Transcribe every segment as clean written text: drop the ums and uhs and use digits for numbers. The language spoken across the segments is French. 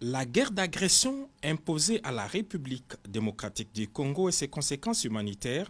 La guerre d'agression imposée à la République démocratique du Congo et ses conséquences humanitaires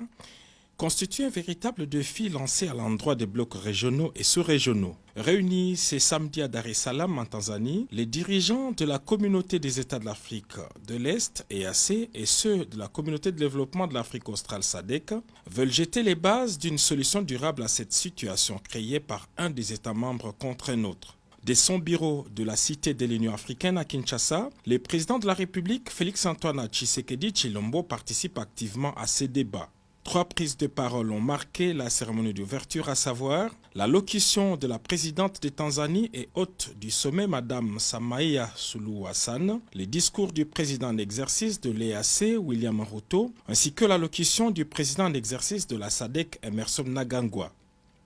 constituent un véritable défi lancé à l'endroit des blocs régionaux et sous-régionaux. Réunis ce samedi à Dar es Salaam en Tanzanie, les dirigeants de la communauté des États de l'Afrique de l'Est, EAC, et ceux de la communauté de développement de l'Afrique australe, SADC, veulent jeter les bases d'une solution durable à cette situation créée par un des États membres contre un autre. Dès son bureau de la Cité de l'Union africaine à Kinshasa, le président de la République, Félix-Antoine Tshisekedi Tshilombo, participe activement à ces débats. 3 prises de parole ont marqué la cérémonie d'ouverture, à savoir l'allocution de la présidente de Tanzanie et hôte du sommet, Madame Samia Suluhu Hassan, les discours du président en exercice de l'EAC, William Ruto, ainsi que l'allocution du président en exercice de la SADC, Emmerson Mnangagwa.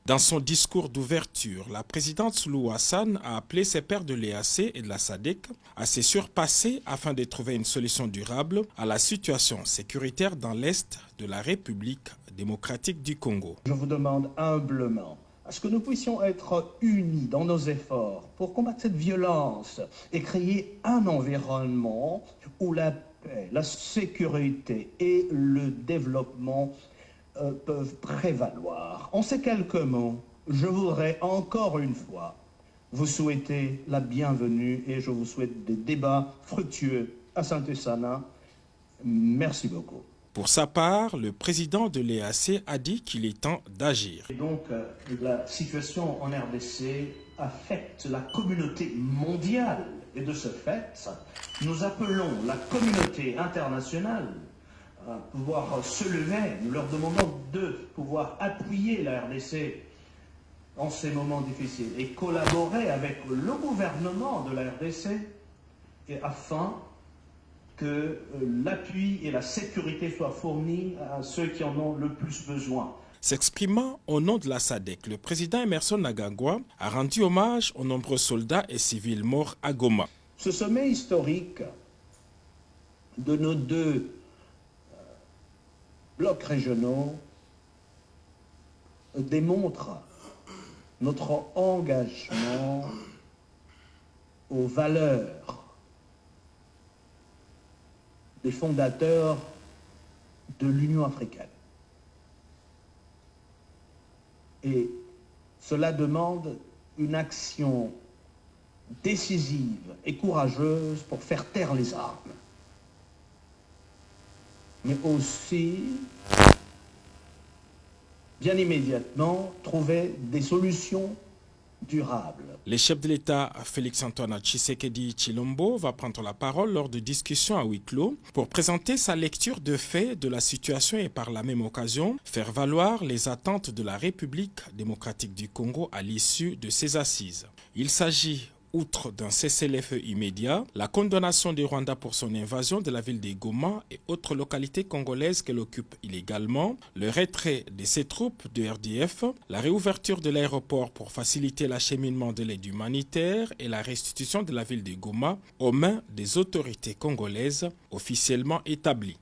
Dans son discours d'ouverture, la présidente Suluhu Hassan a appelé ses pairs de l'EAC et de la SADC à se surpasser afin de trouver une solution durable à la situation sécuritaire dans l'Est de la République démocratique du Congo. Je vous demande humblement à ce que nous puissions être unis dans nos efforts pour combattre cette violence et créer un environnement où la paix, la sécurité et le développement peuvent prévaloir. En ces quelques mots, je voudrais encore une fois vous souhaiter la bienvenue et je vous souhaite des débats fructueux à Saint-Essana. Merci beaucoup. Pour sa part, le président de l'EAC a dit qu'il est temps d'agir. Et donc, la situation en RDC affecte la communauté mondiale. Et de ce fait, nous appelons la communauté internationale à pouvoir se lever. Nous leur demandons de pouvoir appuyer la RDC en ces moments difficiles et collaborer avec le gouvernement de la RDC afin que l'appui et la sécurité soient fournis à ceux qui en ont le plus besoin. S'exprimant au nom de la SADC, le président Emmerson Mnangagwa a rendu hommage aux nombreux soldats et civils morts à Goma. Ce sommet historique de nos deux blocs régionaux démontre notre engagement aux valeurs des fondateurs de l'Union africaine. Et cela demande une action décisive et courageuse pour faire taire les armes, mais aussi, bien immédiatement, trouver des solutions durables. Le chef de l'État, Félix-Antoine Tshisekedi Tshilombo, va prendre la parole lors de discussions à huis clos pour présenter sa lecture de fait de la situation et par la même occasion faire valoir les attentes de la République démocratique du Congo à l'issue de ces assises. Il s'agit, outre d'un cessez-le-feu immédiat, la condamnation du Rwanda pour son invasion de la ville de Goma et autres localités congolaises qu'elle occupe illégalement, le retrait de ses troupes de RDF, la réouverture de l'aéroport pour faciliter l'acheminement de l'aide humanitaire et la restitution de la ville de Goma aux mains des autorités congolaises officiellement établies.